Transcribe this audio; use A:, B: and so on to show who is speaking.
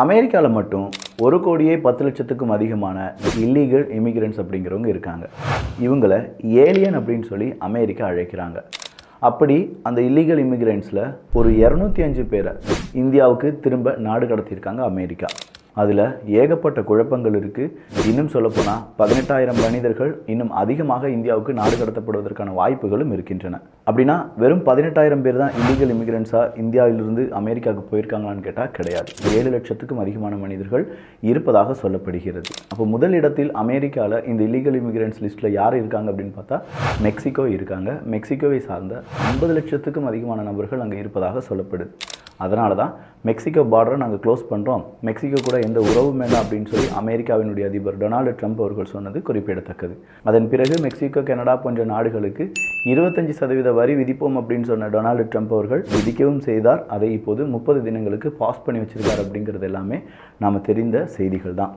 A: அமெரிக்காவில் மட்டும் 1,10,00,000க்கும் அதிகமான இல்லீகல் இமிகிரண்ட்ஸ் அப்படிங்கிறவங்க இருக்காங்க. இவங்களை ஏலியன் அப்படின்னு சொல்லி அமெரிக்கா அழைக்கிறாங்க. அப்படி அந்த இல்லீகல் இமிகிரண்ட்ஸில் ஒரு 205 பேரை இந்தியாவுக்கு திரும்ப நாடு கடத்தியிருக்காங்க அமெரிக்கா. அதில் ஏகப்பட்ட குழப்பங்கள் இருக்குது. இன்னும் சொல்லப்போனால் 18,000 மனிதர்கள் இன்னும் அதிகமாக இந்தியாவுக்கு நாடு கடத்தப்படுவதற்கான வாய்ப்புகளும் இருக்கின்றன. அப்படின்னா வெறும் 18,000 பேர் தான் இல்லீகல் இமிகிரண்ட்ஸாக இந்தியாவிலிருந்து அமெரிக்காவுக்கு போயிருக்காங்களான்னு கேட்டால் கிடையாது. 7 லட்சத்துக்கும் அதிகமான மனிதர்கள் இருப்பதாக சொல்லப்படுகிறது. அப்போ முதல் இடத்தில் அமெரிக்காவில் இந்த இல்லீகல் இமிகிரண்ட்ஸ் லிஸ்ட்டில் யார் இருக்காங்க அப்படின்னு பார்த்தா மெக்சிகோ இருக்காங்க. மெக்சிகோவை சார்ந்த 50 லட்சத்துக்கும் அதிகமான நபர்கள் அங்கே இருப்பதாக சொல்லப்படுது. அதனால தான் மெக்சிகோ பார்டரை நாங்கள் க்ளோஸ் பண்ணுறோம், மெக்சிகோ கூட எந்த உறவும் வேண்டாம் அப்படின்னு சொல்லி அமெரிக்காவினுடைய அதிபர் டொனால்டு ட்ரம்ப் அவர்கள் சொன்னது குறிப்பிடத்தக்கது. அதன் பிறகு மெக்சிகோ, கனடா போன்ற நாடுகளுக்கு 25% வரி விதிப்போம் அப்படின்னு சொன்ன டொனால்டு ட்ரம்ப் அவர்கள் விதிக்கவும் செய்தார். அதை இப்போது 30 தினங்களுக்கு பாஸ் பண்ணி வச்சிருக்கார் அப்படிங்கிறது எல்லாமே நாம் தெரிந்த செய்திகள் தான்.